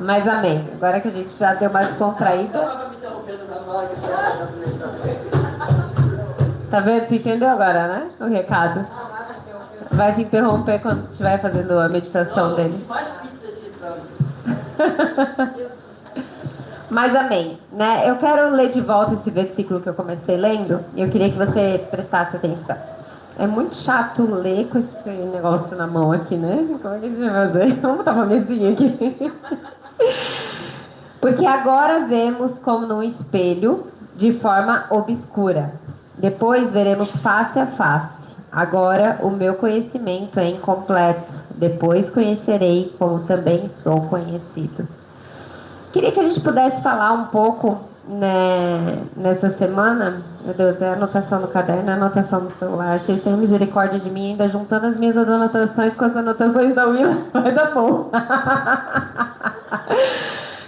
Mas amém. Agora que a gente já deu mais contraída. Tá vendo? Tu entendeu agora, né? O recado. Vai te interromper quando estiver fazendo a meditação dele. Faz pizza de frango. Mas amém, né? Eu quero ler de volta esse versículo que eu comecei lendo e eu queria que você prestasse atenção. É muito chato ler com esse negócio na mão aqui, né? Como é que a gente vai fazer? Vamos botar uma mesinha aqui. Porque agora vemos como num espelho, de forma obscura. Depois veremos face a face. Agora o meu conhecimento é incompleto. Depois conhecerei como também sou conhecido. Queria que a gente pudesse falar um pouco, né, nessa semana. Meu Deus, é anotação no caderno, é anotação no celular. Vocês tenham misericórdia de mim, ainda juntando as minhas anotações com as anotações da Willa. Vai dar bom.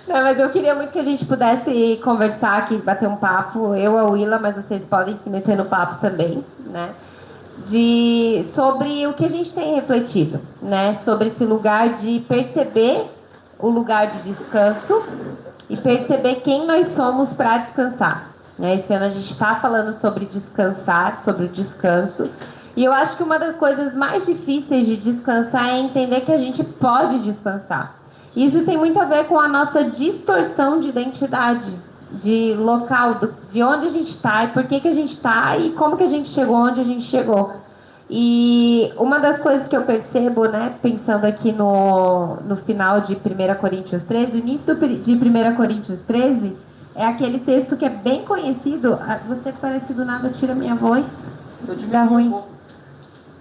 Não, mas eu queria muito que a gente pudesse conversar aqui, bater um papo, eu, a Willa, mas vocês podem se meter no papo também, né? Sobre o que a gente tem refletido, né? Sobre esse lugar de perceber o lugar de descanso e perceber quem nós somos para descansar, né? Esse ano a gente está falando sobre descansar, sobre o descanso. E eu acho que uma das coisas mais difíceis de descansar é entender que a gente pode descansar. Isso tem muito a ver com a nossa distorção de identidade, de local, de onde a gente está e por que a gente está e como que a gente chegou onde a gente chegou. E uma das coisas que eu percebo, né, pensando aqui no final de 1 Coríntios 13, o início de 1 Coríntios 13 é aquele texto que é bem conhecido. Você parece que do nada tira minha voz. Dá ruim.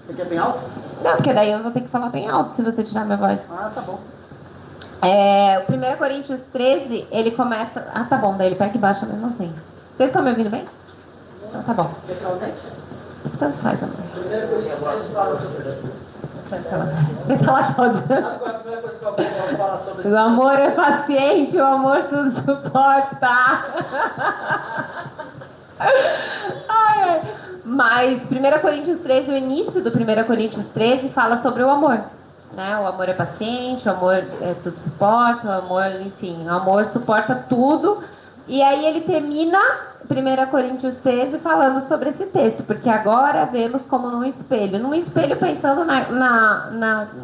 Você quer bem alto? Não, porque daí eu vou ter que falar bem alto se você tirar minha voz. Ah, tá bom. O 1 Coríntios 13, ele começa... Ah, tá bom, daí ele pega e baixa mesmo assim. Vocês estão me ouvindo bem? Então tá bom. Quer que eu aumente? Tanto faz, amor. 1 Coríntios 13 fala sobre... Senta lá, Cláudia. Sabe qual é a primeira coisa que eu falo sobre... O amor é paciente, o amor tudo suporta. Ai. Mas 1 Coríntios 13, o início do 1 Coríntios 13 fala sobre o amor, né? O amor é paciente, o amor tudo suporta, o amor, enfim, o amor suporta tudo. E aí ele termina 1 Coríntios 13 falando sobre esse texto, porque agora vemos como num espelho. Num espelho pensando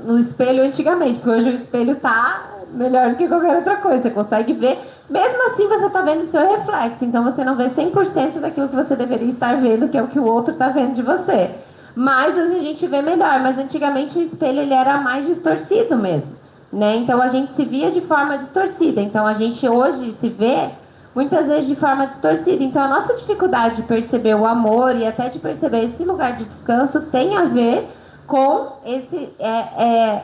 no espelho antigamente, porque hoje o espelho está melhor do que qualquer outra coisa. Você consegue ver, mesmo assim você está vendo o seu reflexo, então você não vê 100% daquilo que você deveria estar vendo, que é o que o outro está vendo de você. Mas hoje a gente vê melhor, mas antigamente o espelho ele era mais distorcido mesmo, né? Então a gente se via de forma distorcida, então a gente hoje se vê muitas vezes de forma distorcida. Então a nossa dificuldade de perceber o amor e até de perceber esse lugar de descanso tem a ver com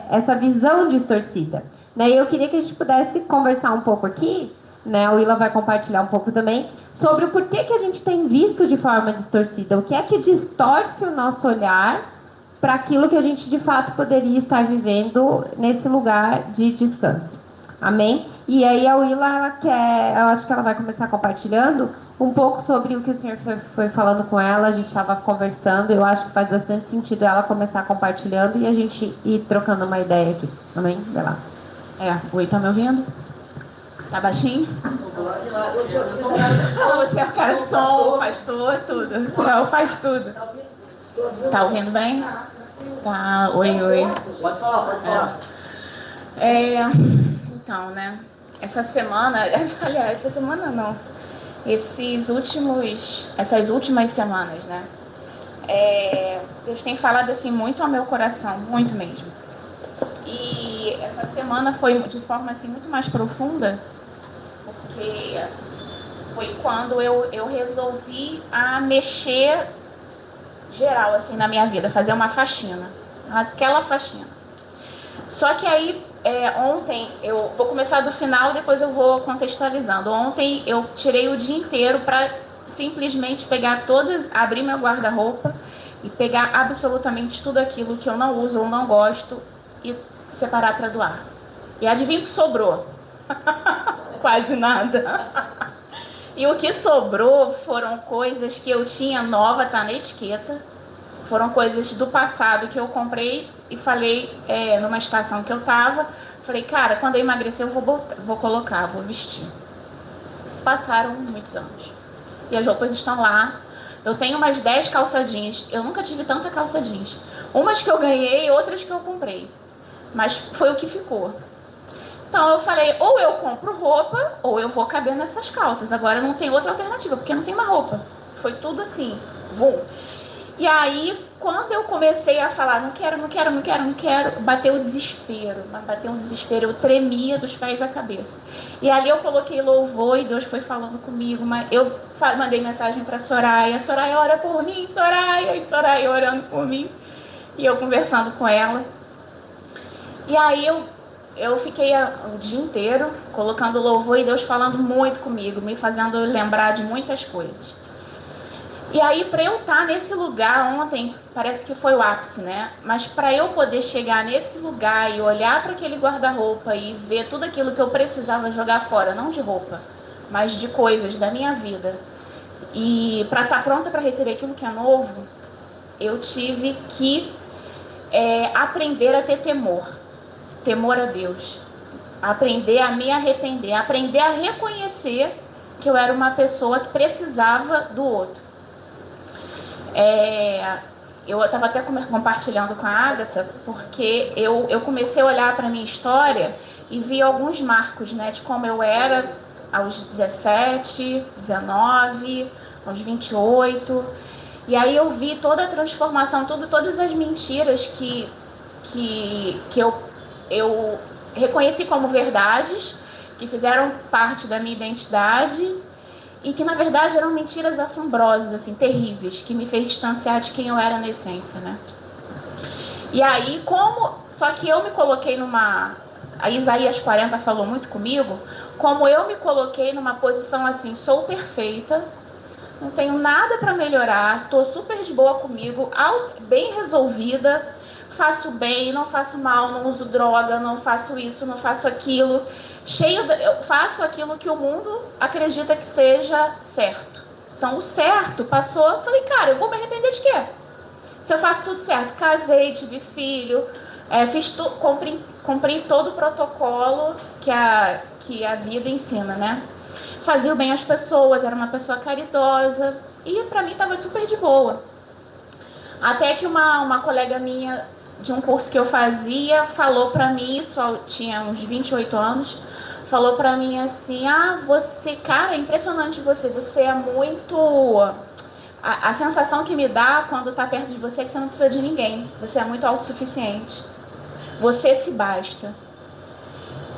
essa visão distorcida, né? E eu queria que a gente pudesse conversar um pouco aqui, né? A Willa vai compartilhar um pouco também sobre o porquê que a gente tem visto de forma distorcida, o que é que distorce o nosso olhar para aquilo que a gente de fato poderia estar vivendo nesse lugar de descanso. Amém? E aí a Willa, eu acho que ela vai começar compartilhando um pouco sobre o que o Senhor foi falando com ela. A gente estava conversando, eu acho que faz bastante sentido ela começar compartilhando e a gente ir trocando uma ideia aqui. Amém? Vai lá. Oi, tá me ouvindo? Tá baixinho? Você é o cara de som, pastor, tudo. Não, faz tudo. Tá ouvindo bem? Tá, oi. Pode falar. Então, né? Essa semana, aliás, essa semana não. Essas últimas semanas, né? Deus tem falado assim muito ao meu coração, muito mesmo. E essa semana foi de forma assim muito mais profunda, porque foi quando eu resolvi mexer geral assim na minha vida, fazer uma faxina, aquela faxina. Só que aí ontem, eu vou começar do final, depois eu vou contextualizando. Ontem eu tirei o dia inteiro para simplesmente abrir meu guarda-roupa e pegar absolutamente tudo aquilo que eu não uso ou não gosto e separar para doar. E adivinha o que sobrou? Quase nada. E o que sobrou foram coisas que eu tinha nova, tá na etiqueta. Foram coisas do passado que eu comprei e falei numa estação que eu tava. Falei, cara, quando eu emagrecer eu vou colocar, vou vestir. Se passaram muitos anos. E as roupas estão lá. Eu tenho umas 10 calça jeans. Eu nunca tive tanta calça jeans. Umas que eu ganhei, outras que eu comprei. Mas foi o que ficou. Então eu falei, ou eu compro roupa, ou eu vou caber nessas calças. Agora não tem outra alternativa, porque não tem mais roupa. Foi tudo assim, bom. E aí, quando eu comecei a falar, não quero, bateu o desespero. Bateu um desespero, eu tremia dos pés à cabeça. E ali eu coloquei louvor e Deus foi falando comigo. Mas eu mandei mensagem para Soraya, Soraya ora por mim, Soraya, e Soraya orando por mim. E eu conversando com ela. E aí eu fiquei o dia inteiro colocando louvor e Deus falando muito comigo, me fazendo lembrar de muitas coisas. E aí, para eu estar nesse lugar ontem, parece que foi o ápice, né? Mas para eu poder chegar nesse lugar e olhar para aquele guarda-roupa e ver tudo aquilo que eu precisava jogar fora, não de roupa, mas de coisas da minha vida, e para estar pronta para receber aquilo que é novo, eu tive que aprender a ter temor a Deus, aprender a me arrepender, aprender a reconhecer que eu era uma pessoa que precisava do outro. Eu estava até compartilhando com a Agatha, porque eu comecei a olhar para a minha história e vi alguns marcos, né, de como eu era aos 17, 19, aos 28. E aí eu vi toda a transformação, todas as mentiras que eu reconheci como verdades, que fizeram parte da minha identidade, e que na verdade eram mentiras assombrosas, assim, terríveis, que me fez distanciar de quem eu era na essência, né? E aí, só que eu me coloquei a Isaías 40 falou muito comigo, como eu me coloquei numa posição assim, sou perfeita, não tenho nada para melhorar, tô super de boa comigo, bem resolvida, faço bem, não faço mal, não uso droga, não faço isso, não faço aquilo, eu faço aquilo que o mundo acredita que seja certo. Então o certo passou, eu falei, cara, eu vou me arrepender de quê? Se eu faço tudo certo, casei, tive filho, cumpri todo o protocolo que a vida ensina, né? Fazia o bem às pessoas, era uma pessoa caridosa, e pra mim tava super de boa. Até que uma colega minha de um curso que eu fazia falou pra mim, isso eu tinha uns 28 anos, falou pra mim assim, você, cara, é impressionante você é muito... A sensação que me dá quando tá perto de você é que você não precisa de ninguém, você é muito autossuficiente, você se basta.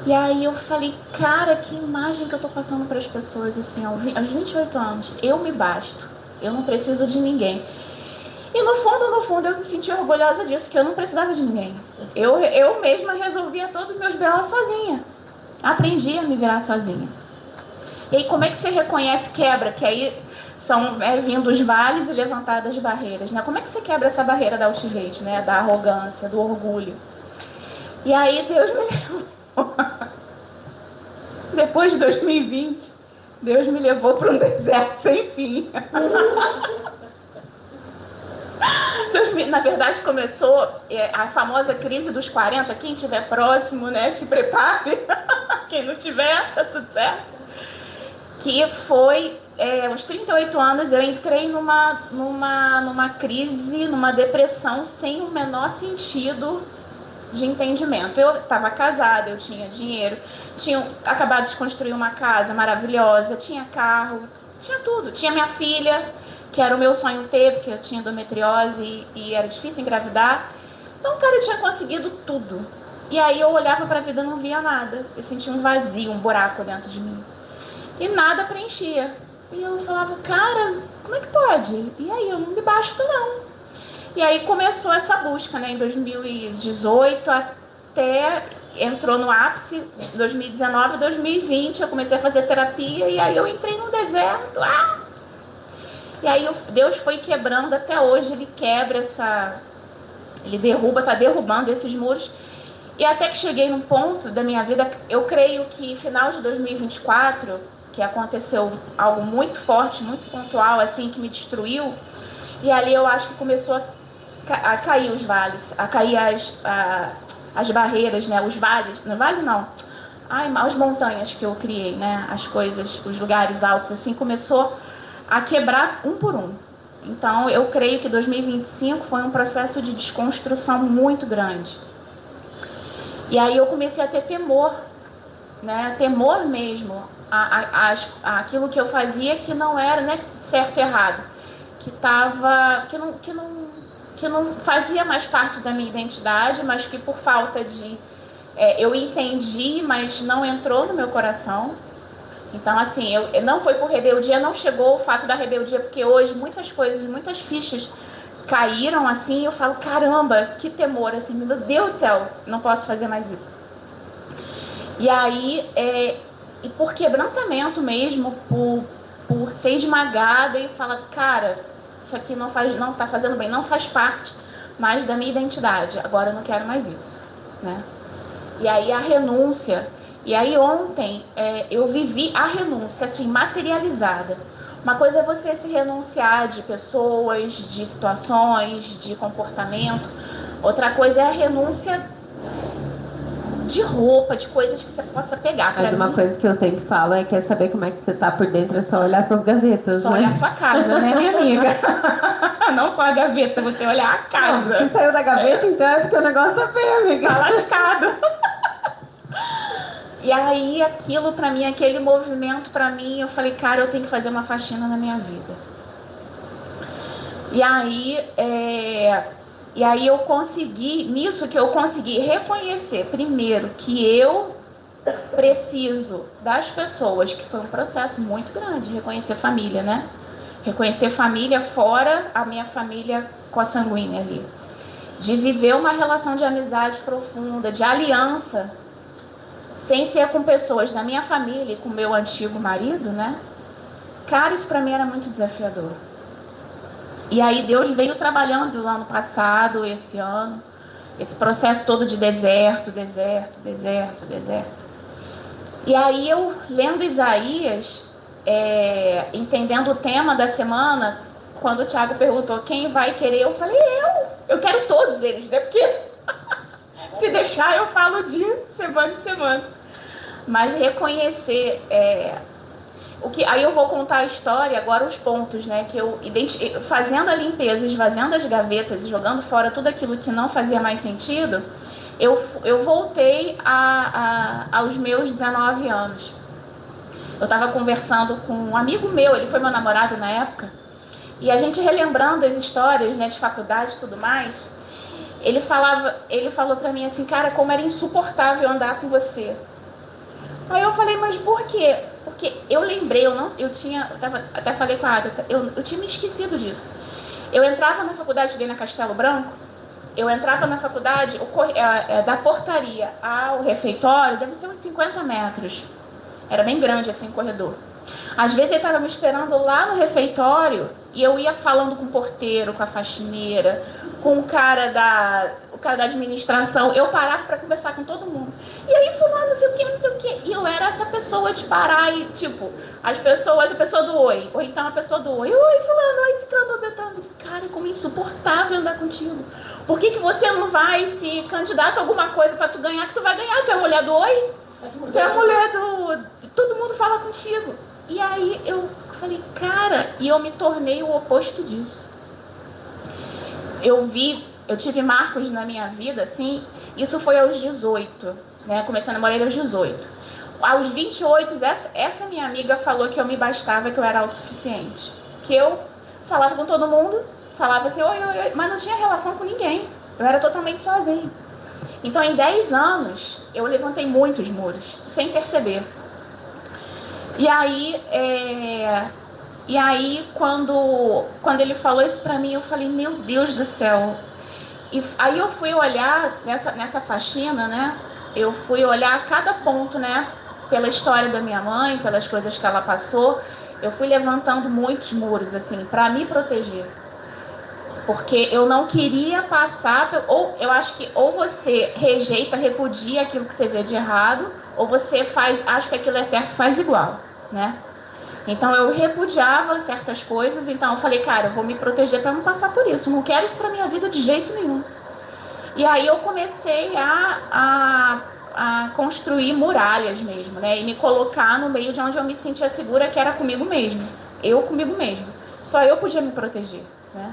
E aí eu falei, cara, que imagem que eu tô passando para as pessoas, assim, aos 28 anos, eu me basto, eu não preciso de ninguém. E no fundo, eu me senti orgulhosa disso, que eu não precisava de ninguém. Eu mesma resolvia todos os meus B.O. sozinha. Aprendi a me virar sozinha. E aí, como é que você reconhece quebra? Que aí são vindo os vales e levantadas as barreiras, né? Como é que você quebra essa barreira da altivez, né? Da arrogância, do orgulho? E aí Deus me levou. Depois de 2020, Deus me levou para um deserto sem fim. Na verdade, começou a famosa crise dos 40. Quem estiver próximo, né, se prepare. Quem não tiver, tá tudo certo. Que foi, aos 38 anos, eu entrei numa crise, numa depressão sem o menor sentido de entendimento. Eu estava casada, eu tinha dinheiro, tinha acabado de construir uma casa maravilhosa, tinha carro, tinha tudo. Tinha minha filha, que era o meu sonho ter, porque eu tinha endometriose e era difícil engravidar. Então, cara, eu tinha conseguido tudo. E aí eu olhava para a vida e não via nada. Eu sentia um vazio, um buraco dentro de mim. E nada preenchia. E eu falava, cara, como é que pode? E aí, eu não me basto, não. E aí começou essa busca, né? Em 2018, até entrou no ápice, 2019, 2020, eu comecei a fazer terapia, e aí eu entrei no deserto. E aí Deus foi quebrando, até hoje ele quebra ele tá derrubando esses muros. E até que cheguei num ponto da minha vida, eu creio que final de 2024, que aconteceu algo muito forte, muito pontual, assim, que me destruiu. E ali eu acho que começou a cair os vales, a cair as barreiras, né, os vales, não vale não, as montanhas que eu criei, né, as coisas, os lugares altos, assim, começou a quebrar um por um. Então, eu creio que 2025 foi um processo de desconstrução muito grande. E aí eu comecei a ter temor, né, temor mesmo, aquilo que eu fazia que não era, né, certo e errado, que não fazia mais parte da minha identidade, mas que por falta de... eu entendi, mas não entrou no meu coração. Então, assim, não foi por rebeldia, não chegou o fato da rebeldia, porque hoje muitas coisas, muitas fichas caíram, assim, eu falo, caramba, que temor, assim, meu Deus do céu, não posso fazer mais isso. E aí, e por quebrantamento mesmo, por ser esmagada e falar, cara, isso aqui não tá fazendo bem, não faz parte mais da minha identidade, agora eu não quero mais isso, né? E aí a renúncia, e aí ontem eu vivi a renúncia, assim, materializada. Uma coisa é você se renunciar de pessoas, de situações, de comportamento, outra coisa é a renúncia de roupa, de coisas que você possa pegar. Mas uma coisa que eu sempre falo é que é saber como é que você tá por dentro, é só olhar suas gavetas, só né? olhar sua casa, né, minha amiga? Não só a gaveta, você olhar a casa. Não, se saiu da gaveta, então é porque o negócio tá feio, amiga. Tá lascado. E aí, aquilo pra mim, aquele movimento pra mim, eu falei, cara, eu tenho que fazer uma faxina na minha vida. E aí eu consegui, nisso que eu consegui reconhecer, primeiro, que eu preciso das pessoas, que foi um processo muito grande, reconhecer família, né? Reconhecer família fora a minha família consanguínea ali. De viver uma relação de amizade profunda, de aliança, sem ser com pessoas da minha família e com meu antigo marido, né? Cara, isso pra mim era muito desafiador. E aí Deus veio trabalhando no ano passado, esse ano, esse processo todo de deserto. E aí eu, lendo Isaías, entendendo o tema da semana, quando o Thiago perguntou quem vai querer, eu falei, eu quero todos eles, né? Porque se deixar eu falo de semana em semana. Mas reconhecer... aí eu vou contar a história, agora os pontos, né? Que eu fazendo a limpeza, esvaziando as gavetas e jogando fora tudo aquilo que não fazia mais sentido, eu voltei aos meus 19 anos. Eu estava conversando com um amigo meu, ele foi meu namorado na época, e a gente relembrando as histórias, né, de faculdade e tudo mais, ele falou pra mim assim, cara, como era insuportável andar com você. Aí eu falei, mas por quê? Porque eu lembrei, até falei com a Agatha, eu tinha me esquecido disso. Eu entrava na faculdade de na Castelo Branco, eu entrava na faculdade, da portaria ao refeitório, deve ser uns 50 metros. Era bem grande assim o corredor. Às vezes ele estava me esperando lá no refeitório e eu ia falando com o porteiro, com a faxineira, com o cara da administração. Eu parava para conversar com todo mundo. E aí fulano, não sei o que. E eu era essa pessoa de parar e, tipo, a pessoa do oi. Ou então a pessoa do oi. Oi, fulano, oi, ciclano, Beltrano. Cara, como é insuportável andar contigo. Por que você não vai se candidata a alguma coisa para tu ganhar, que tu vai ganhar? Tu é a mulher do oi? Tu é a mulher do... Todo mundo fala contigo. E aí eu falei, cara, e eu me tornei o oposto disso. Eu tive marcos na minha vida, assim, isso foi aos 18, né? Comecei a namorar aos 18. Aos 28, essa minha amiga falou que eu me bastava, que eu era autossuficiente. Que eu falava com todo mundo, falava assim, oi, mas não tinha relação com ninguém. Eu era totalmente sozinha. Então, em 10 anos, eu levantei muitos muros, sem perceber. E aí, quando ele falou isso pra mim, eu falei, meu Deus do céu. E aí eu fui olhar nessa faxina, né? Eu fui olhar cada ponto, né? Pela história da minha mãe, pelas coisas que ela passou. Eu fui levantando muitos muros, assim, pra me proteger. Porque eu não queria passar... eu acho que ou você rejeita, repudia aquilo que você vê de errado, ou você acha que aquilo é certo e faz igual, né? Então eu repudiava certas coisas, então eu falei, cara, eu vou me proteger para não passar por isso, não quero isso para minha vida de jeito nenhum. E aí eu comecei a construir muralhas mesmo, né? E me colocar no meio de onde eu me sentia segura, que era comigo mesmo. Eu comigo mesmo. Só eu podia me proteger, né?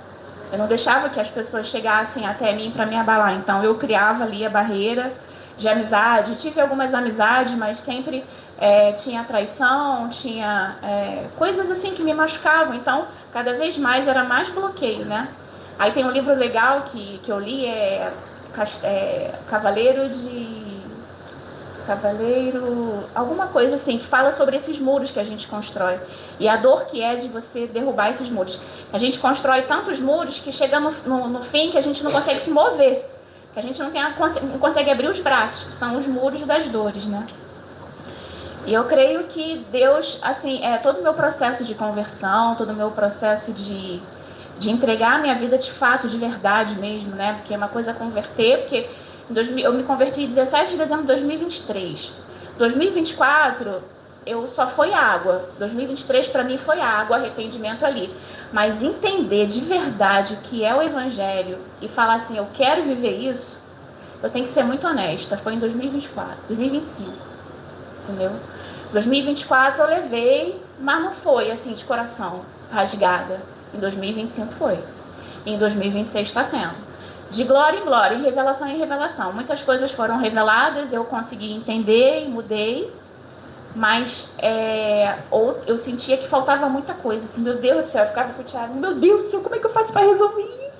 Eu não deixava que as pessoas chegassem até mim para me abalar. Então eu criava ali a barreira de amizade. Tive algumas amizades, mas sempre tinha traição, tinha coisas assim que me machucavam. Então cada vez mais era mais bloqueio, né? Aí tem um livro legal que eu li, Cavaleiro, alguma coisa assim, que fala sobre esses muros que a gente constrói. E a dor que é de você derrubar esses muros. A gente constrói tantos muros que chega no fim que a gente não consegue se mover. Que a gente não consegue abrir os braços, que são os muros das dores, né? E eu creio que Deus, assim, todo o meu processo de conversão, todo o meu processo de entregar a minha vida de fato, de verdade mesmo, né? Porque é uma coisa converter, porque eu me converti em 17 de dezembro de 2023. 2024, só foi água. 2023 para mim foi água, arrependimento ali. Mas entender de verdade o que é o Evangelho e falar assim, eu quero viver isso, eu tenho que ser muito honesta. Foi em 2025, entendeu? 2024 eu levei, mas não foi assim de coração rasgada. Em 2025 foi. Em 2026 está sendo. De glória em glória, em revelação em revelação. Muitas coisas foram reveladas, eu consegui entender e mudei, mas eu sentia que faltava muita coisa. Assim, meu Deus do céu, eu ficava com o Thiago, meu Deus do céu, como é que eu faço para resolver isso?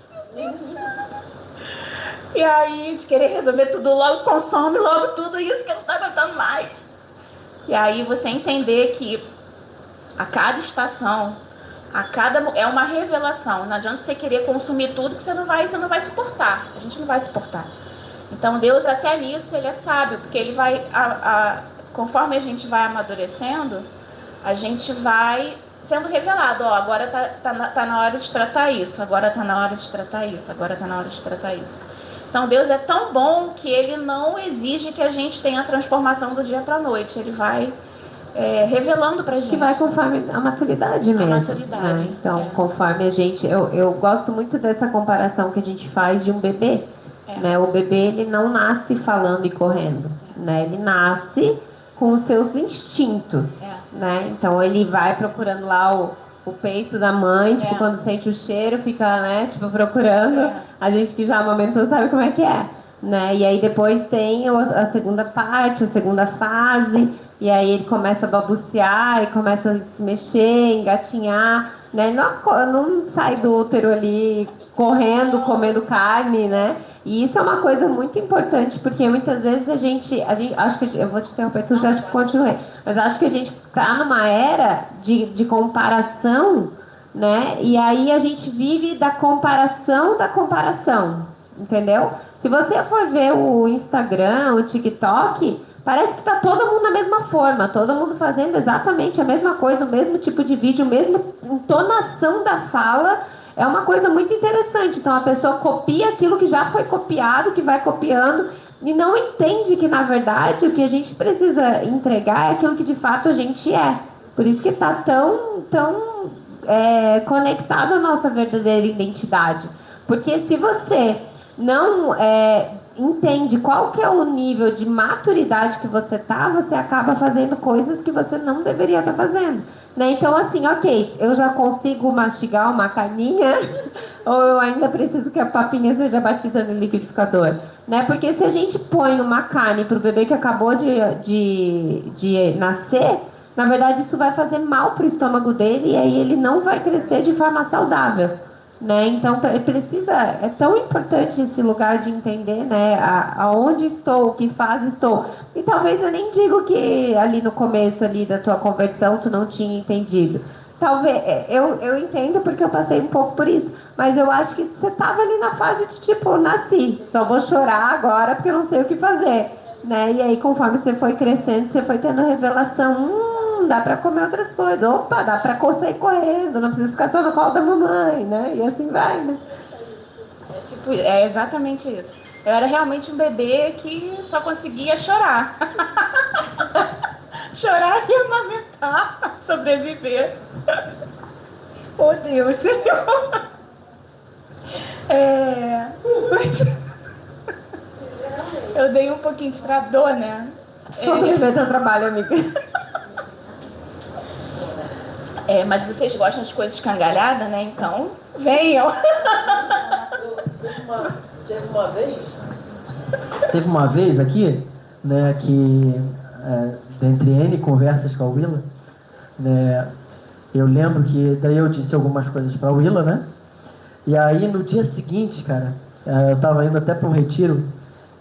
E aí, de querer resolver tudo logo, consome logo tudo isso que eu não estou aguentando mais. E aí você entender que a cada estação, é uma revelação. Não adianta você querer consumir tudo que você não vai suportar. A gente não vai suportar. Então Deus até nisso ele é sábio, porque ele vai, conforme a gente vai amadurecendo, a gente vai sendo revelado. Agora tá na hora de tratar isso. Agora tá na hora de tratar isso. Agora tá na hora de tratar isso. Então Deus é tão bom que ele não exige que a gente tenha a transformação do dia para a noite. Ele vai revelando pra gente. Que vai conforme a maturidade mesmo. A maturidade. Né? Então, conforme a gente... Eu gosto muito dessa comparação que a gente faz de um bebê. Né? O bebê, ele não nasce falando e correndo. Né? Ele nasce com os seus instintos. Né? Então, ele vai procurando lá o peito da mãe. Tipo, quando sente o cheiro, fica, né? Tipo, procurando. A gente que já amamentou sabe como é que é. Né? E aí, depois tem a segunda parte, a segunda fase... E aí ele começa a balbuciar, e começa a se mexer, engatinhar, né? Não sai do útero ali correndo, comendo carne, né? E isso é uma coisa muito importante, porque muitas vezes a gente acho que eu vou te interromper, tu já continuei, mas acho que a gente está numa era de comparação, né? E aí a gente vive da comparação, entendeu? Se você for ver o Instagram, o TikTok, parece que está todo mundo da mesma forma, todo mundo fazendo exatamente a mesma coisa, o mesmo tipo de vídeo, a mesma entonação da fala. É uma coisa muito interessante. Então a pessoa copia aquilo que já foi copiado, que vai copiando, e não entende que, na verdade, o que a gente precisa entregar é aquilo que de fato a gente é. Por isso que está tão conectado à nossa verdadeira identidade. Porque se você não entende qual que é o nível de maturidade que você tá, você acaba fazendo coisas que você não deveria estar fazendo, né? Então, assim, ok, eu já consigo mastigar uma carninha ou eu ainda preciso que a papinha seja batida no liquidificador, né? Porque se a gente põe uma carne para o bebê que acabou de nascer, na verdade isso vai fazer mal para o estômago dele e aí ele não vai crescer de forma saudável. Né? Então é tão importante esse lugar de entender, né, aonde estou, que fase estou. E talvez eu nem digo que ali no começo ali da tua conversão tu não tinha entendido. Talvez eu entendo porque eu passei um pouco por isso, mas eu acho que você estava ali na fase de tipo, nasci, só vou chorar agora porque eu não sei o que fazer, né? E aí conforme você foi crescendo, você foi tendo revelação, dá pra comer outras coisas, opa, dá pra sair correndo, não precisa ficar só no colo da mamãe, né? E assim vai, né? É exatamente isso. Eu era realmente um bebê que só conseguia chorar. Chorar e amamentar, sobreviver. Oh Deus, Senhor. Eu dei um pouquinho de dor, né? Vamos ver seu trabalho, amiga. Mas vocês gostam de coisas escangalhadas, né? Então, venham. Teve uma vez aqui, né, que dentre N conversas com a Willa, né, eu lembro que daí eu disse algumas coisas para a Willa, né? E aí no dia seguinte, cara, eu tava indo até para um retiro,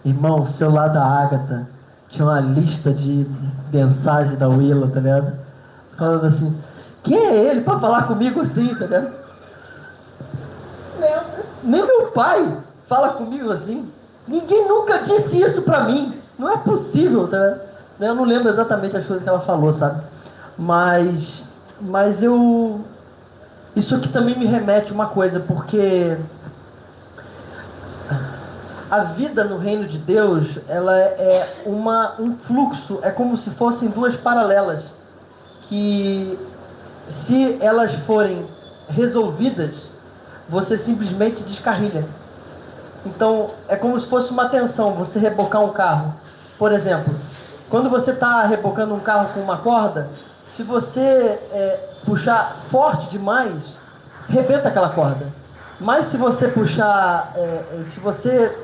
irmão, o celular da Agatha tinha uma lista de mensagem da Willa, tá ligado? Falando assim, quem é ele para falar comigo assim, tá ligado? Nem meu pai fala comigo assim. Ninguém nunca disse isso pra mim. Não é possível, tá? Eu não lembro exatamente as coisas que ela falou, sabe? Mas eu... Isso aqui também me remete a uma coisa, porque a vida no reino de Deus, ela é um fluxo, é como se fossem duas paralelas, que se elas forem resolvidas, você simplesmente descarrilha. Então, é como se fosse uma tensão, você rebocar um carro. Por exemplo, quando você está rebocando um carro com uma corda, se você puxar forte demais, rebenta aquela corda. Mas se você puxar, se você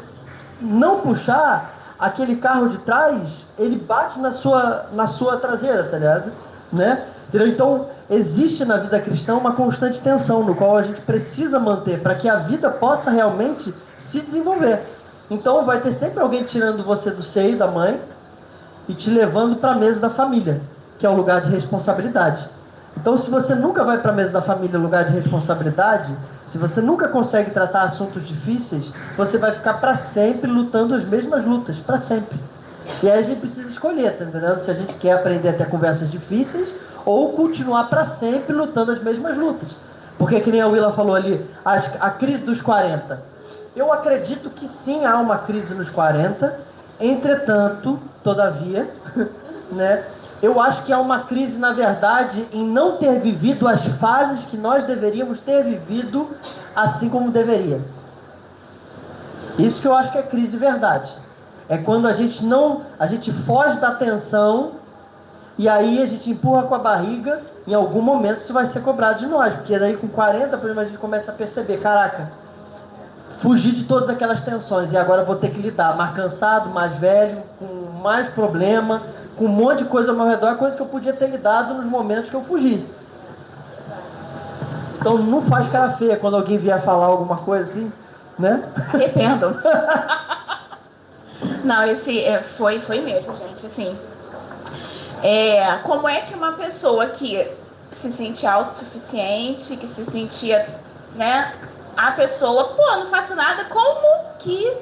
não puxar, aquele carro de trás, ele bate na sua traseira, tá ligado? Né? Então, existe na vida cristã uma constante tensão, no qual a gente precisa manter, para que a vida possa realmente se desenvolver. Então, vai ter sempre alguém tirando você do seio da mãe e te levando para a mesa da família, que é o lugar de responsabilidade. Então, se você nunca vai para a mesa da família, lugar de responsabilidade, se você nunca consegue tratar assuntos difíceis, você vai ficar para sempre lutando as mesmas lutas, para sempre. E aí a gente precisa escolher, tá entendendo? Se a gente quer aprender a ter conversas difíceis ou continuar para sempre lutando as mesmas lutas. Porque, que nem a Willa falou ali, a crise dos 40. Eu acredito que sim, há uma crise nos 40. Entretanto, todavia, né, eu acho que há uma crise, na verdade, em não ter vivido as fases que nós deveríamos ter vivido assim como deveria. Isso que eu acho que é crise de verdade. É quando a gente foge da tensão e aí a gente empurra com a barriga, em algum momento isso vai ser cobrado de nós. Porque daí com 40, por exemplo, a gente começa a perceber, caraca, fugir de todas aquelas tensões e agora eu vou ter que lidar mais cansado, mais velho, com mais problema, com um monte de coisa ao meu redor, coisa que eu podia ter lidado nos momentos que eu fugi. Então não faz cara feia quando alguém vier falar alguma coisa assim, né? Arrependam-se. Não, esse foi mesmo, gente, assim. Como é que uma pessoa que se sentia autossuficiente, que se sentia, né, a pessoa, não faço nada, como que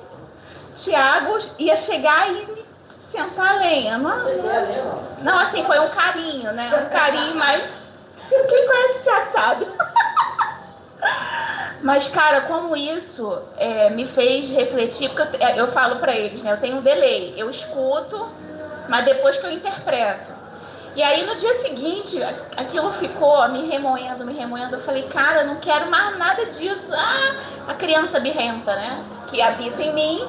Tiago ia chegar e me sentar a lenha? Não, assim, foi um carinho, né? Um carinho, mas quem conhece o Tiago sabe. Mas, cara, como isso me fez refletir, porque eu falo pra eles, né? Eu tenho um delay, eu escuto, mas depois que eu interpreto. E aí, no dia seguinte, aquilo ficou me remoendo. Eu falei, cara, não quero mais nada disso. A criança birrenta, né? Que habita em mim,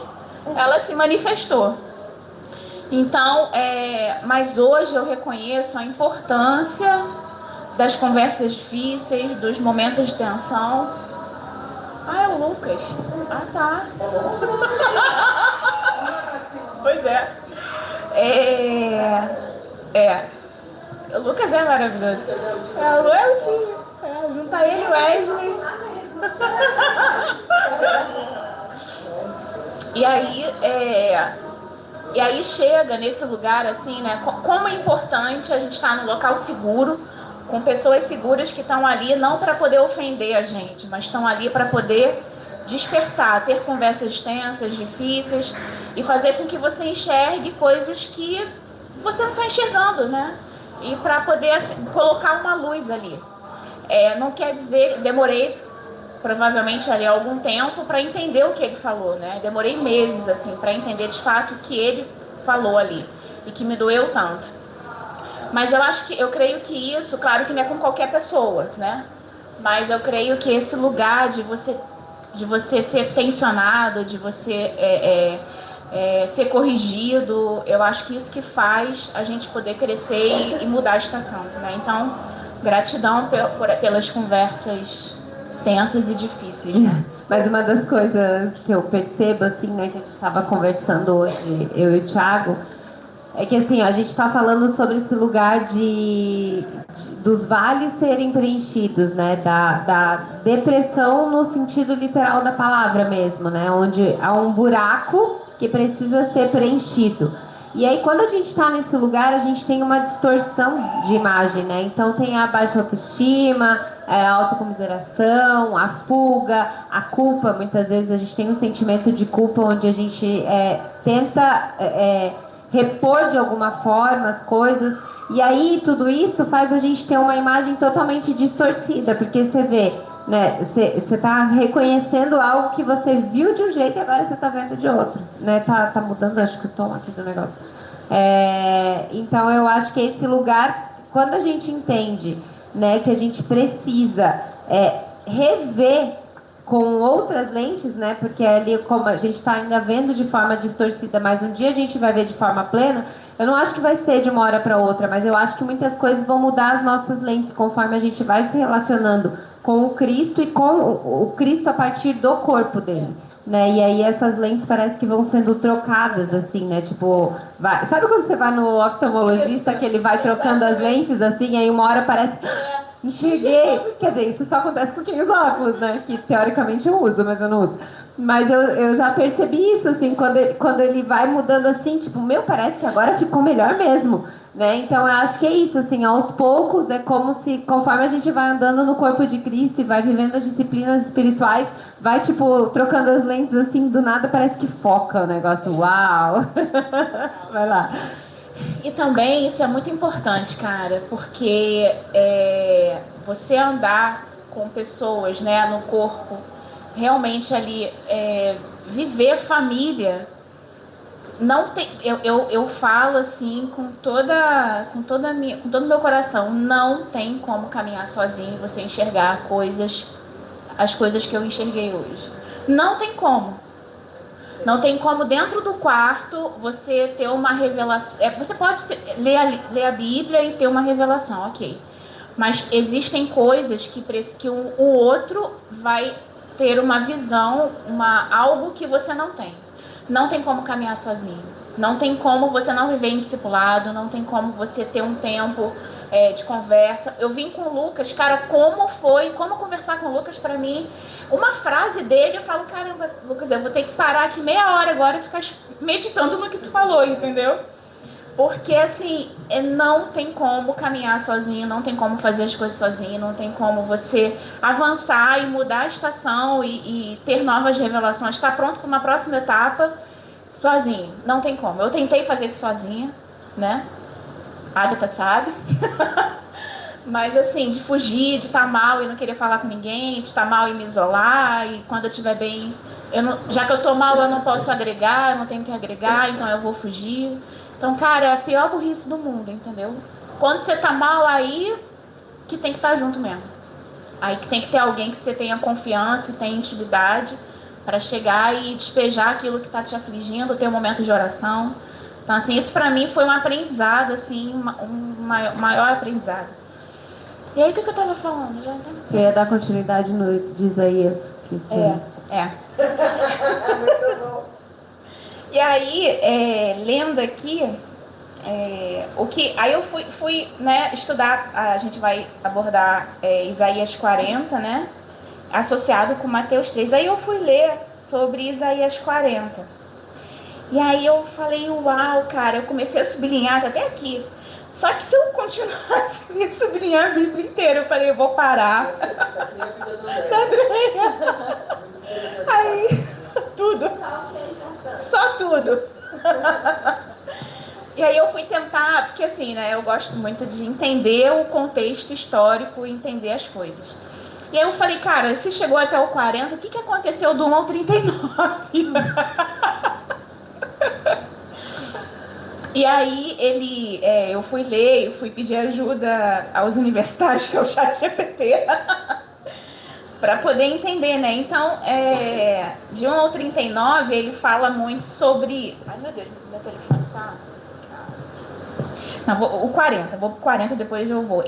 ela se manifestou. Então, mas hoje eu reconheço a importância das conversas difíceis, dos momentos de tensão. É o Lucas. Tá. Pois é. O Lucas é maravilhoso. O Wesley. Junta ele e o Wesley. E aí chega nesse lugar assim, né? Como é importante a gente estar num local seguro, com pessoas seguras que estão ali não para poder ofender a gente, mas estão ali para poder despertar, ter conversas tensas, difíceis e fazer com que você enxergue coisas que você não está enxergando, né? E para poder assim, colocar uma luz ali. Não quer dizer, demorei provavelmente ali algum tempo para entender o que ele falou, né? Demorei meses assim para entender de fato o que ele falou ali e que me doeu tanto. Mas eu creio que isso, claro que não é com qualquer pessoa, né? Mas eu creio que esse lugar de você ser tensionado, de você ser corrigido. Eu acho que isso que faz a gente poder crescer e mudar a estação, né? Então, gratidão pelas conversas tensas e difíceis, né? Mas uma das coisas que eu percebo, assim, né, que a gente estava conversando hoje, eu e o Thiago, é que assim, a gente está falando sobre esse lugar dos vales serem preenchidos, né? Da depressão no sentido literal da palavra mesmo, né? Onde há um buraco que precisa ser preenchido. E aí, quando a gente está nesse lugar, a gente tem uma distorção de imagem, né? Então, tem a baixa autoestima, a autocomiseração, a fuga, a culpa. Muitas vezes a gente tem um sentimento de culpa onde a gente tenta repor de alguma forma as coisas. E aí, tudo isso faz a gente ter uma imagem totalmente distorcida, porque você vê, né? Você está reconhecendo algo que você viu de um jeito e agora você está vendo de outro, né? Tá mudando, acho que o tom aqui do negócio. Então eu acho que esse lugar, quando a gente entende, né, que a gente precisa rever com outras lentes, né? Porque ali, como a gente está ainda vendo de forma distorcida, mas um dia a gente vai ver de forma plena. Eu não acho que vai ser de uma hora para outra, mas eu acho que muitas coisas vão mudar as nossas lentes conforme a gente vai se relacionando com o Cristo e com o Cristo a partir do corpo dele, né? E aí essas lentes parece que vão sendo trocadas, assim, né? Tipo, sabe quando você vai no oftalmologista que ele vai trocando as lentes, assim, e aí uma hora parece... Enxerguei! Quer dizer, isso só acontece com quem usa óculos, né? Que teoricamente eu uso, mas eu não uso. Mas eu já percebi isso, assim, quando ele vai mudando assim, tipo, parece que agora ficou melhor mesmo, né? Então eu acho que é isso, assim, aos poucos é como se, conforme a gente vai andando no corpo de Cristo e vai vivendo as disciplinas espirituais, vai, tipo, trocando as lentes, assim, do nada parece que foca o negócio. Uau! Vai lá. E também isso é muito importante, cara, porque você andar com pessoas, né, no corpo, realmente ali viver família, não tem, eu falo assim com todo o meu coração, não tem como caminhar sozinho e você enxergar as coisas que eu enxerguei hoje. Não tem como. Não tem como dentro do quarto você ter uma revelação. Você pode ler a Bíblia e ter uma revelação, ok. Mas existem coisas que o outro vai ter uma visão, algo que você não tem. Não tem como caminhar sozinho. Não tem como você não viver em discipulado. Não tem como você ter um tempo de conversa. Eu vim com o Lucas, cara, como conversar com o Lucas pra mim. Uma frase dele, eu falo, caramba, Lucas, eu vou ter que parar aqui meia hora agora e ficar meditando no que tu falou, entendeu? Porque, assim, não tem como caminhar sozinho, não tem como fazer as coisas sozinho, não tem como você avançar e mudar a estação e ter novas revelações, estar pronto para uma próxima etapa sozinho. Não tem como. Eu tentei fazer isso sozinha, né? A Agatha sabe. Mas assim, de fugir, de estar mal e não querer falar com ninguém, de estar mal e me isolar, e quando eu estiver bem, já que eu estou mal, eu não posso agregar, eu não tenho que agregar, então eu vou fugir. Então, cara, é a pior burrice do mundo, entendeu? Quando você tá mal, aí que tem que estar junto mesmo. Aí que tem que ter alguém que você tenha confiança e tenha intimidade para chegar e despejar aquilo que está te afligindo, ter um momento de oração. Então, assim, isso para mim foi um aprendizado, assim, um maior aprendizado. E aí, o que eu tava falando? Já tá... Eu ia dar continuidade no de Isaías. Que sim. Muito bom. E aí, lendo aqui, aí eu fui né, estudar, a gente vai abordar Isaías 40, né, associado com Mateus 3. Aí eu fui ler sobre Isaías 40. E aí eu falei, uau, cara, eu comecei a sublinhar até aqui. Só que se eu continuasse a sublinhar a Bíblia inteira, eu falei, eu vou parar. Aí, tudo. Só tudo. E aí eu fui tentar, porque assim, né, eu gosto muito de entender o contexto histórico e entender as coisas. E aí eu falei, cara, se chegou até o 40, o que aconteceu do 1 ao 39? E aí eu fui ler, eu fui pedir ajuda aos universitários, que é o ChatGPT, para poder entender, né? Então, de 1 ao 39, ele fala muito sobre... Ai, meu Deus, meu telefone tá... Não, o 40, vou pro 40, depois eu vou.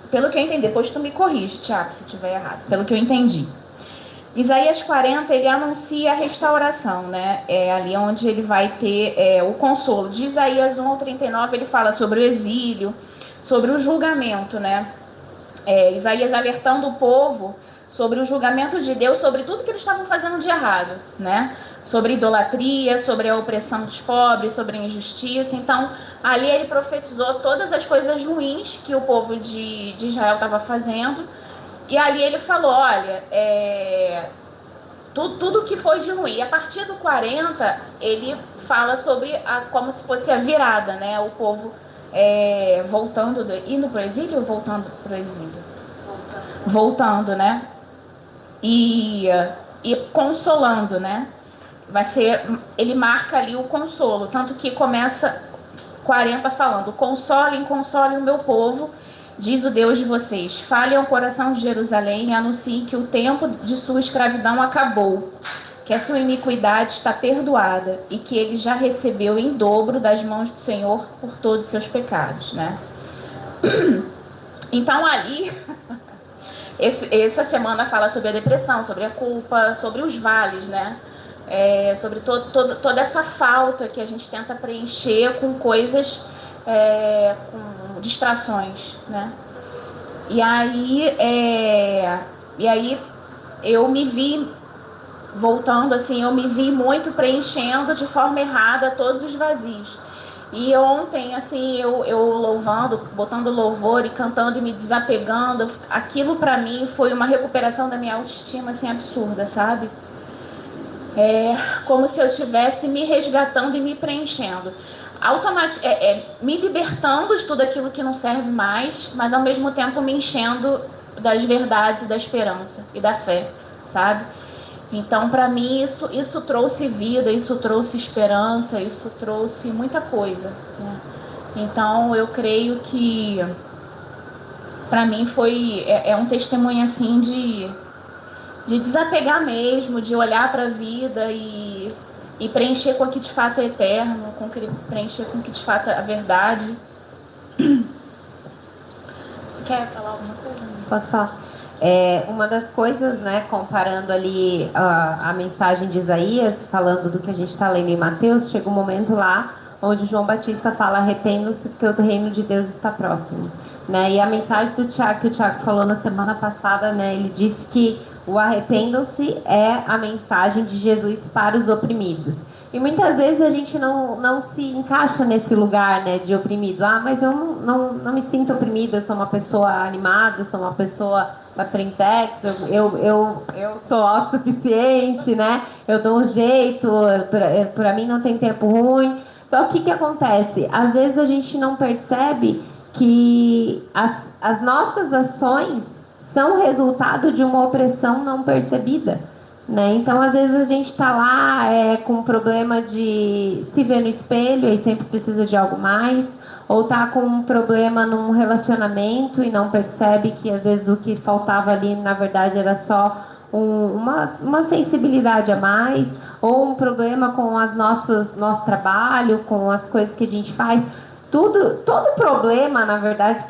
Pelo que eu entendi, depois tu me corrige, Tiago, se estiver errado. Pelo que eu entendi. Isaías 40, ele anuncia a restauração, né? É ali onde ele vai ter o consolo. De Isaías 1 ao 39, ele fala sobre o exílio, sobre o julgamento, né? Isaías alertando o povo sobre o julgamento de Deus, sobre tudo que eles estavam fazendo de errado, né? Sobre idolatria, sobre a opressão dos pobres, sobre a injustiça. Então, ali ele profetizou todas as coisas ruins que o povo de Israel estava fazendo. E ali ele falou, olha, tudo que foi de ruim. E a partir do 40, ele fala sobre como se fosse a virada, né? O povo indo para o exílio ou voltando para o exílio? Voltando, né? E consolando, né? Ele marca ali o consolo, tanto que começa 40 falando, consolem o meu povo, diz o Deus de vocês, falem ao coração de Jerusalém e anunciem que o tempo de sua escravidão acabou, que a sua iniquidade está perdoada e que ele já recebeu em dobro das mãos do Senhor por todos os seus pecados, né? Então ali, essa semana fala sobre a depressão, sobre a culpa, sobre os vales, né? Sobre toda essa falta que a gente tenta preencher com coisas, com distrações, né? E aí eu me vi voltando assim, eu me vi muito preenchendo de forma errada todos os vazios. E ontem, assim, eu louvando, botando louvor e cantando e me desapegando, aquilo pra mim foi uma recuperação da minha autoestima, assim, absurda, sabe? Como se eu estivesse me resgatando e me preenchendo. Me libertando de tudo aquilo que não serve mais, mas ao mesmo tempo me enchendo das verdades, da esperança e da fé, sabe? Então, para mim, isso trouxe vida, isso trouxe esperança, isso trouxe muita coisa, né? Então, eu creio que, para mim, é um testemunho, assim, de desapegar mesmo, de olhar para a vida e preencher com o que de fato é eterno, preencher com o que de fato é a verdade. Quer falar alguma coisa? Posso falar? Uma das coisas, né, comparando ali a mensagem de Isaías, falando do que a gente está lendo em Mateus, chega um momento lá onde João Batista fala: arrependam-se porque o reino de Deus está próximo, né? E a mensagem do Tiago, que o Tiago falou na semana passada, né, ele disse que o arrependam-se é a mensagem de Jesus para os oprimidos. E muitas vezes a gente não se encaixa nesse lugar, né, de oprimido. Mas eu não me sinto oprimida, eu sou uma pessoa animada, eu sou uma pessoa da frentex, eu sou autossuficiente, né? Eu dou um jeito, para mim não tem tempo ruim. Só que o que acontece? Às vezes a gente não percebe que as nossas ações são resultado de uma opressão não percebida, né? Então, às vezes a gente está lá com um problema de se ver no espelho e sempre precisa de algo mais, ou está com um problema num relacionamento e não percebe que às vezes o que faltava ali, na verdade, era só uma sensibilidade a mais, ou um problema com nosso trabalho, com as coisas que a gente faz. Todo problema, na verdade,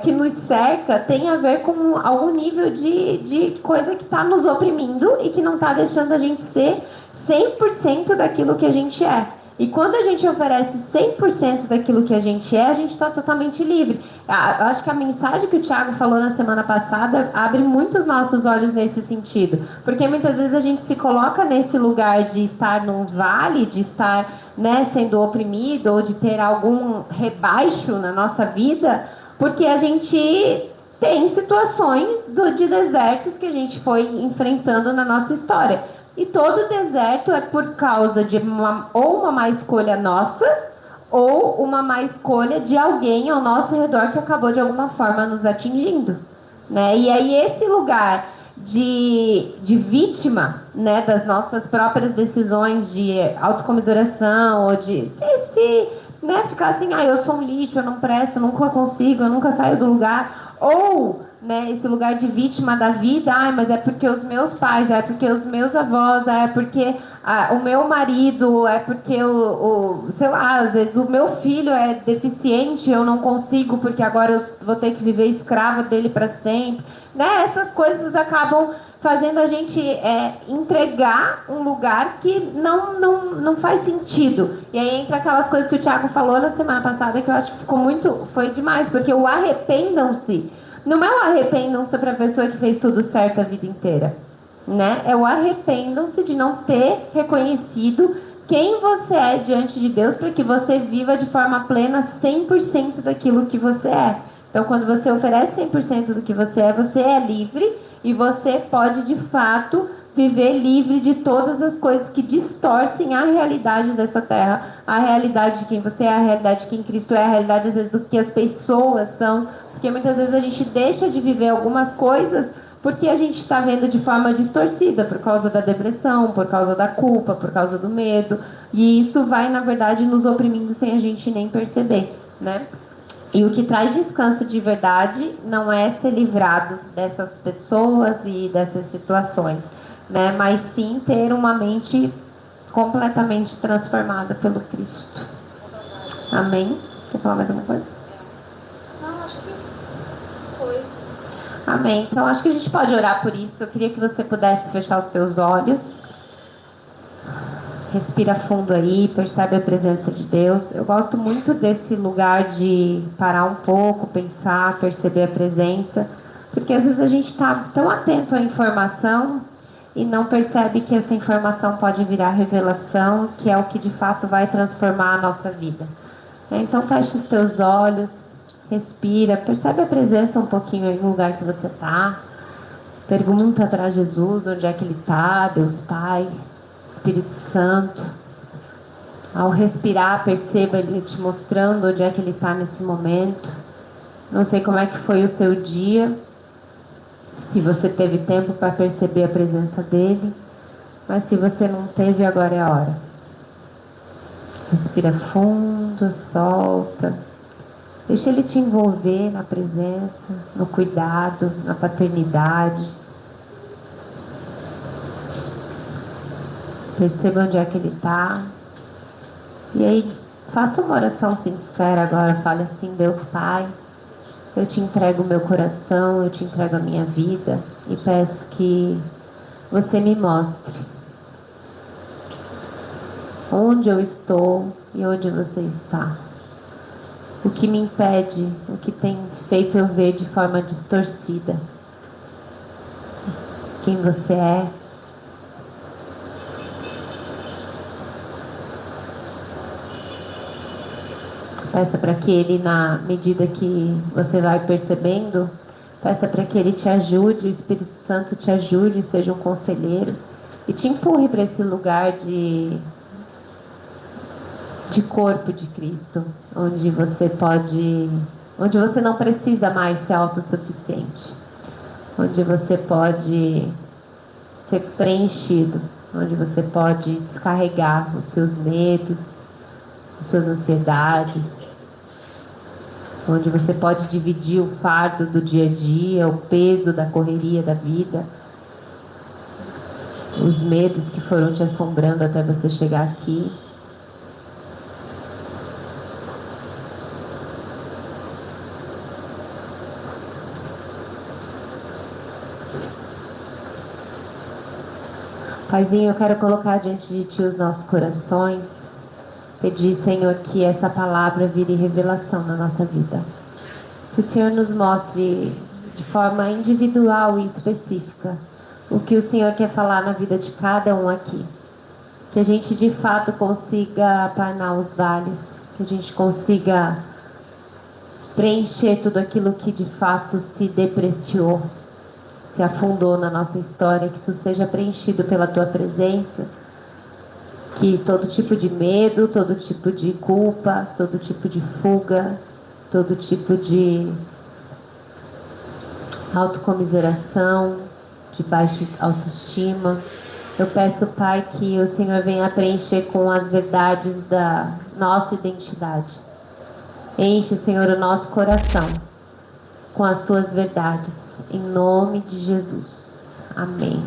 que nos cerca tem a ver com algum nível de coisa que está nos oprimindo e que não está deixando a gente ser 100% daquilo que a gente é. E quando a gente oferece 100% daquilo que a gente está totalmente livre. Eu acho que a mensagem que o Tiago falou na semana passada abre muito os nossos olhos nesse sentido. Porque muitas vezes a gente se coloca nesse lugar de estar num vale, de estar, né, sendo oprimido ou de ter algum rebaixo na nossa vida, porque a gente tem situações de desertos que a gente foi enfrentando na nossa história. E todo deserto é por causa de uma má escolha nossa ou uma má escolha de alguém ao nosso redor que acabou de alguma forma nos atingindo, né? E aí esse lugar de vítima, né, das nossas próprias decisões de autocomiseração ou de né, ficar assim, eu sou um lixo, eu não presto, eu nunca consigo, eu nunca saio do lugar, ou né, esse lugar de vítima da vida. Ai, mas é porque os meus pais, é porque os meus avós, é porque o meu marido, é porque sei lá, às vezes o meu filho é deficiente, eu não consigo porque agora eu vou ter que viver escrava dele para sempre, né? Essas coisas acabam fazendo a gente entregar um lugar que não faz sentido. E aí entra aquelas coisas que o Thiago falou na semana passada, que eu acho que foi demais, porque o arrependam-se não é o arrependam-se para a pessoa que fez tudo certo a vida inteira, né? É o arrependam-se de não ter reconhecido quem você é diante de Deus, para que você viva de forma plena 100% daquilo que você é. Então, quando você oferece 100% do que você é livre, e você pode, de fato, viver livre de todas as coisas que distorcem a realidade dessa terra, a realidade de quem você é, a realidade de quem Cristo é, a realidade, às vezes, do que as pessoas são, porque muitas vezes a gente deixa de viver algumas coisas porque a gente está vendo de forma distorcida, por causa da depressão, por causa da culpa, por causa do medo, e isso vai, na verdade, nos oprimindo sem a gente nem perceber, né? E o que traz descanso de verdade não é ser livrado dessas pessoas e dessas situações, né? Mas sim ter uma mente completamente transformada pelo Cristo. Amém? Quer falar mais alguma coisa? Não, acho que foi. Amém. Então acho que a gente pode orar por isso. Eu queria que você pudesse fechar os teus olhos. Respira fundo aí, percebe a presença de Deus. Eu gosto muito desse lugar de parar um pouco, pensar, perceber a presença, porque às vezes a gente está tão atento à informação e não percebe que essa informação pode virar revelação, que é o que de fato vai transformar a nossa vida. Então fecha os teus olhos, respira, percebe a presença um pouquinho aí no lugar que você está. Pergunta para Jesus onde é que Ele está, Deus Pai, Espírito Santo. Ao respirar, perceba Ele te mostrando onde é que Ele está nesse momento. Não sei como é que foi o seu dia, se você teve tempo para perceber a presença dEle, mas se você não teve, agora é a hora. Respira fundo, solta. Deixa Ele te envolver na presença, no cuidado, na paternidade. Perceba onde é que Ele está. E aí, faça uma oração sincera agora. Fale assim: Deus Pai, eu te entrego o meu coração, eu te entrego a minha vida. E peço que você me mostre onde eu estou e onde você está. O que me impede, o que tem feito eu ver de forma distorcida quem você é. Peça para que Ele, na medida que você vai percebendo, peça para que Ele te ajude, o Espírito Santo te ajude, seja um conselheiro, e te empurre para esse lugar de corpo de Cristo, onde você não precisa mais ser autossuficiente, onde você pode ser preenchido, onde você pode descarregar os seus medos, as suas ansiedades, onde você pode dividir o fardo do dia a dia, o peso da correria da vida, os medos que foram te assombrando até você chegar aqui. Paizinho, eu quero colocar diante de Ti os nossos corações. Pedir, Senhor, que essa palavra vire revelação na nossa vida. Que o Senhor nos mostre de forma individual e específica o que o Senhor quer falar na vida de cada um aqui. Que a gente de fato consiga aplanar os vales, que a gente consiga preencher tudo aquilo que de fato se depreciou, se afundou na nossa história, que isso seja preenchido pela Tua presença. Que todo tipo de medo, todo tipo de culpa, todo tipo de fuga, todo tipo de autocomiseração, de baixa autoestima, eu peço, Pai, que o Senhor venha preencher com as verdades da nossa identidade. Enche, Senhor, o nosso coração com as tuas verdades. Em nome de Jesus. Amém.